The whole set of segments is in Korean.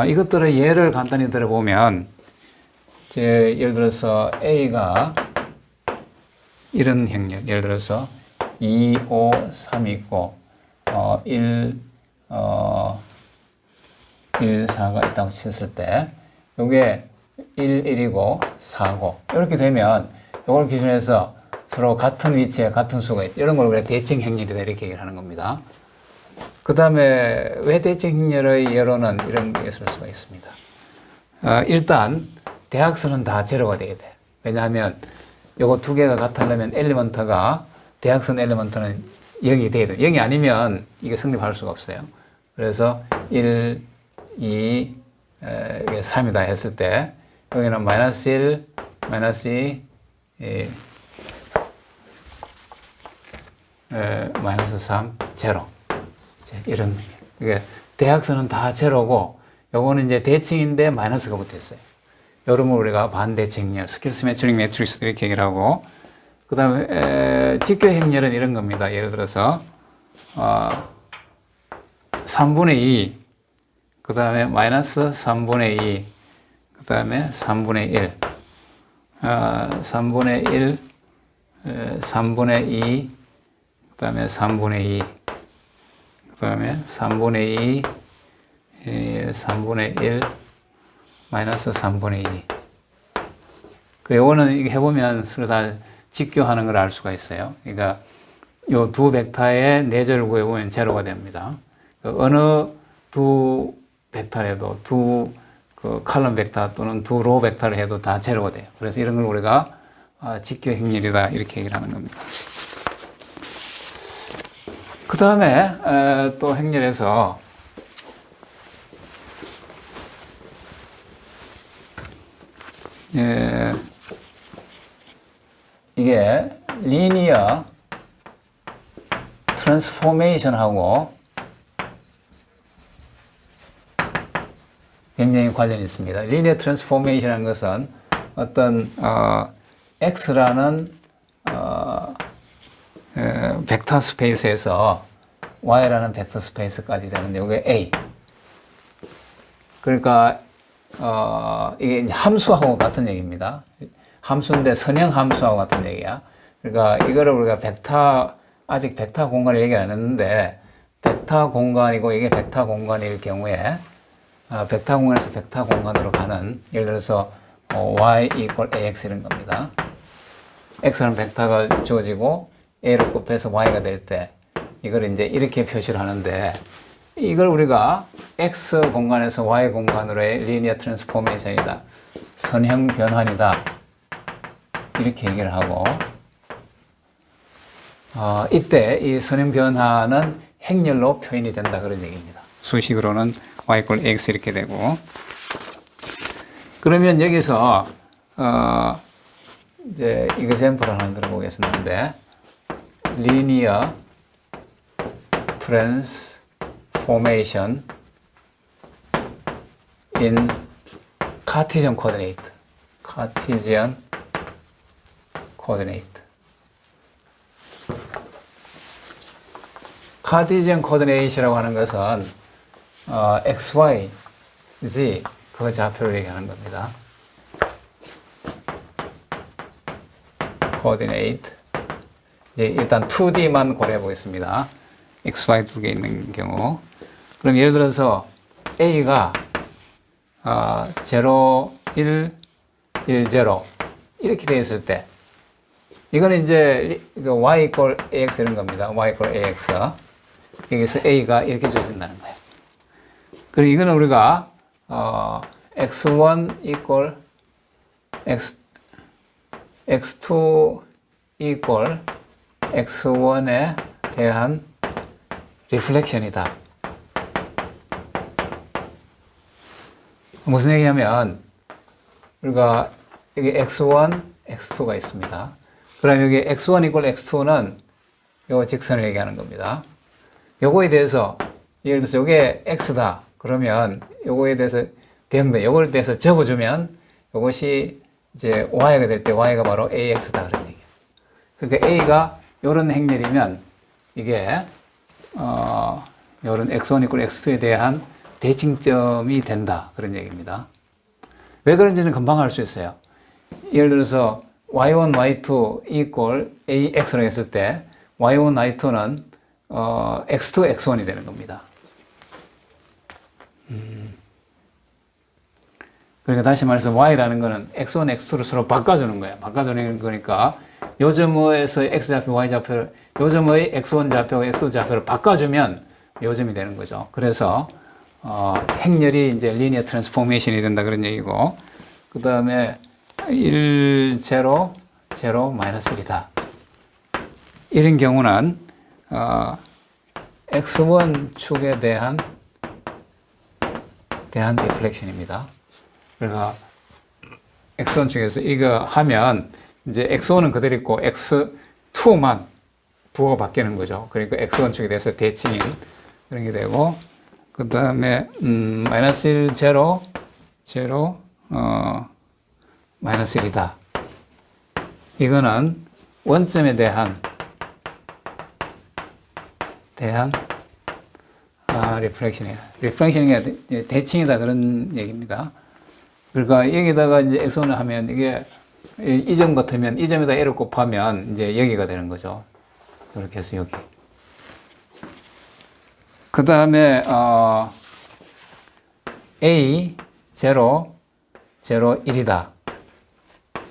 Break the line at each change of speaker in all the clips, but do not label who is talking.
이것들의 예를 간단히 들어보면, 예를 들어서 A가 이런 행렬, 예를 들어서 2, 5, 3 있고, 1, 1, 4가 있다고 쳤을 때, 요게 1, 1이고 4고, 이렇게 되면, 요걸 기준해서 서로 같은 위치에 같은 수가 있다. 이런 걸 우리가 대칭 행렬이다. 이렇게 얘기를 하는 겁니다. 그 다음에 왜 대칭 행렬의 예로는 이런 게 있을 수가 있습니다. 일단, 대각선은 다 제로가 돼야 돼. 왜냐하면, 요거 두 개가 같으려면 엘리먼트가, 대각선 엘리먼트는 0이 돼야 돼. 0이 아니면 이게 성립할 수가 없어요. 그래서 1, 2, 3이다 했을 때, 여기는 마이너스 1, 마이너스 2, 마이너스 3, 제로. 이런, 이게 대각선은 다 제로고, 요거는 이제 대칭인데 마이너스가 붙어 있어요. 요런 걸 우리가 반대칭 행렬, 스킬 시메트릭 매트릭스 이렇게 얘기를 하고, 그 다음에 직교 행렬은 이런 겁니다. 예를 들어서 3분의 2, 그 다음에 마이너스 3분의 2, 그 다음에 3분의 1, 3분의 1, 3분의 2, 그 다음에 3분의 2, 그 다음에 3분의 2, 3분의 1, 마이너스 3분의 2. 그리고 이거는 이게 해보면 서로 다 직교하는 걸 알 수가 있어요. 그러니까 요 두 벡터의 내절을 구해보면 제로가 됩니다. 어느 두 벡터라도 두 칼럼 벡터 또는 두 로 벡터를 해도 다 제로가 돼요. 그래서 이런 걸 우리가 직교 행렬이다 이렇게 얘기를 하는 겁니다. 그 다음에 또 행렬에서 이게 리니어 트랜스포메이션하고 굉장히 관련이 있습니다. 리니어 트랜스포메이션이라는 것은 어떤 X라는 벡터 스페이스에서 Y라는 벡터 스페이스까지 되는데 이게 A. 그러니까 이게 함수하고 같은 얘기입니다. 함수인데 선형 함수하고 같은 얘기야. 그러니까 이거를 우리가 아직 벡터 공간을 얘기 안 했는데, 벡터 공간이고 이게 벡터 공간일 경우에, 벡터 공간에서 벡터 공간으로 가는, 예를 들어서 y equal ax 이런 겁니다. x라는 벡터가 주어지고 a로 곱해서 y가 될 때, 이걸 이제 이렇게 표시를 하는데, 이걸 우리가 x 공간에서 y 공간으로의 리니어 트랜스포메이션이다. 선형 변환이다. 이렇게 얘기를 하고, 이때 이 선형 변화는 행렬로 표현이 된다 그런 얘기입니다. 수식으로는 y equal x 이렇게 되고, 그러면 여기서 이제 example을 하나 들어보겠는데, linear transformation in Cartesian coordinate. Cartesian coordinate. 카티지언 코디네이션이라고 하는 것은 x, y, z 그 좌표를 얘기하는 겁니다. coordinate. 일단 2D만 고려해 보겠습니다. x, y 두 개 있는 경우. 그럼 예를 들어서 A가 0, 1, 1, 0 이렇게 되어 있을 때, 이거는 이제 y equal ax 이런 겁니다. y equal ax. 여기서 a가 이렇게 주어진다는 거예요. 그리고 이거는 우리가 x1 equal x2 equal x1에 대한 리플렉션이다. 무슨 얘기냐면 우리가 여기 x1, x2가 있습니다. 그럼 여기 x1 equal x2는 요 직선을 얘기하는 겁니다. 요거에 대해서 예를 들어서 요게 x다. 그러면 요거에 대해서 대응돼. 요거에 대해서 적어주면 요것이 이제 y가 될 때 y가 바로 ax다 그런 얘기예요. 그러니까 a가 요런 행렬이면 이게 요런 x1 equal x2에 대한 대칭점이 된다. 그런 얘기입니다. 왜 그런지는 금방 알 수 있어요. 예를 들어서 y1, y2 equal ax라고 했을 때 y1, y2는 x2, x1이 되는 겁니다. 그러니까 다시 말해서 y라는 거는 x1, x2를 서로 바꿔주는 거예요. 바꿔주는 거니까 요 점에서 x좌표, y좌표, 요 점의 x1 좌표, x2 좌표를 바꿔주면 요 점이 되는 거죠. 그래서 행렬이 이제 리니어 트랜스포메이션이 된다 그런 얘기고, 그 다음에 1, 0, 0, 마이너스 1이다. 이런 경우는 x1 축에 대한 리플렉션입니다. 그러니까 x1 축에서 이거 하면 이제 x1은 그대로 있고 x2만 부호가 바뀌는 거죠. 그러니까 x1 축에 대해서 대칭인 그런 게 되고, 그 다음에 마이너스 1, 0, 0, 마이너스 1이다. 이거는 원점에 대한 리플렉션이에요. 리플렉션이 대칭이다 그런 얘기입니다. 그러니까 여기다가 이제 x1을 하면 이게 이 점 같으면 이 점에다 L을 곱하면 이제 여기가 되는 거죠. 이렇게 해서 여기. 그 다음에 A 0, 0, 1이다.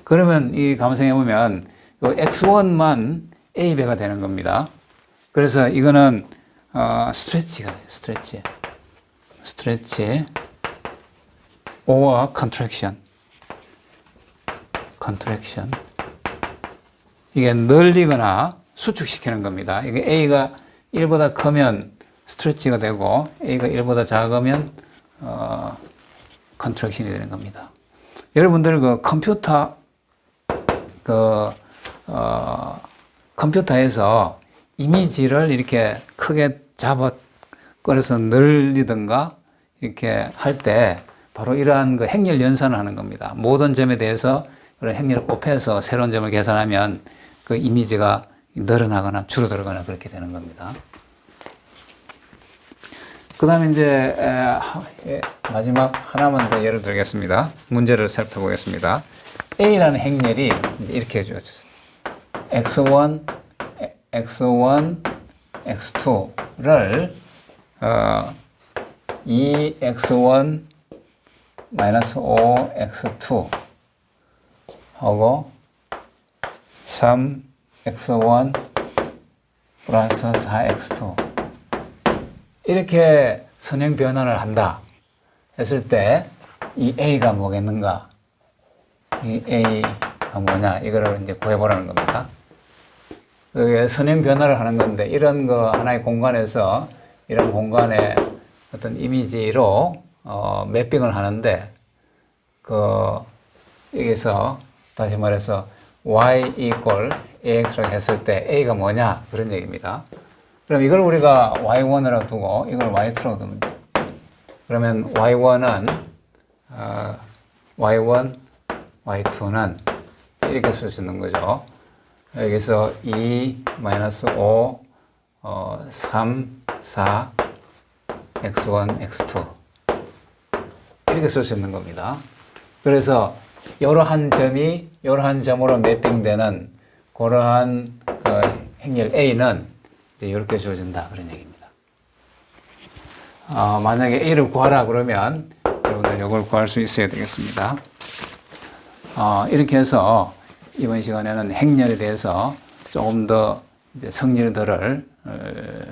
그러면 이 감성해 보면 요 x1만 A배가 되는 겁니다. 그래서 이거는 스트레치가 돼요. 스트레치 or contraction. 이게 늘리거나 수축시키는 겁니다. 이게 A가 1보다 크면 스트레치가 되고 A가 1보다 작으면 컨트랙션이 되는 겁니다. 여러분들 그 컴퓨터에서 이미지를 이렇게 크게 잡아 꺼내서 늘리든가 이렇게 할 때 바로 이러한 그 행렬 연산을 하는 겁니다. 모든 점에 대해서 그런 행렬을 곱해서 새로운 점을 계산하면 그 이미지가 늘어나거나 줄어들거나 그렇게 되는 겁니다. 그 다음에 이제 마지막 하나만 더 예를 들겠습니다. 문제를 살펴보겠습니다. A라는 행렬이 이렇게 주어졌어요. x1, x2를 2x1 마이너스 5x2 하고 3x1 플러스 4x2 이렇게 선형 변환을 한다 했을 때 이 A가 뭐겠는가? 이 A가 뭐냐? 이거를 이제 구해보라는 겁니다. 그게 선형 변화를 하는 건데 이런 거 하나의 공간에서 이런 공간에 어떤 이미지로 매핑을 하는데 여기서 다시 말해서 y equal ax라고 했을 때 a가 뭐냐 그런 얘기입니다. 그럼 이걸 우리가 y1이라고 두고 이걸 y2라고 두면 돼. 그러면 y1은 y1, y2는 이렇게 쓸 수 있는 거죠. 여기서 2, 마이너스 5, 3, 4, x1, x2 이렇게 쓸 수 있는 겁니다. 그래서 이러한 점이 이러한 점으로 매핑되는 그러한 그 행렬 A는 이제 이렇게 주어진다 그런 얘기입니다. 만약에 A를 구하라 그러면 여러분들 이걸 구할 수 있어야 되겠습니다. 이렇게 해서 이번 시간에는 행렬에 대해서 조금 더 이제 성질들을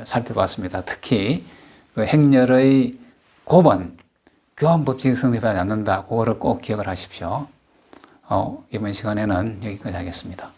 살펴봤습니다. 특히 그 행렬의 곱은 교환 법칙이 성립하지 않는다. 그거를 꼭 기억을 하십시오. 이번 시간에는 여기까지 하겠습니다.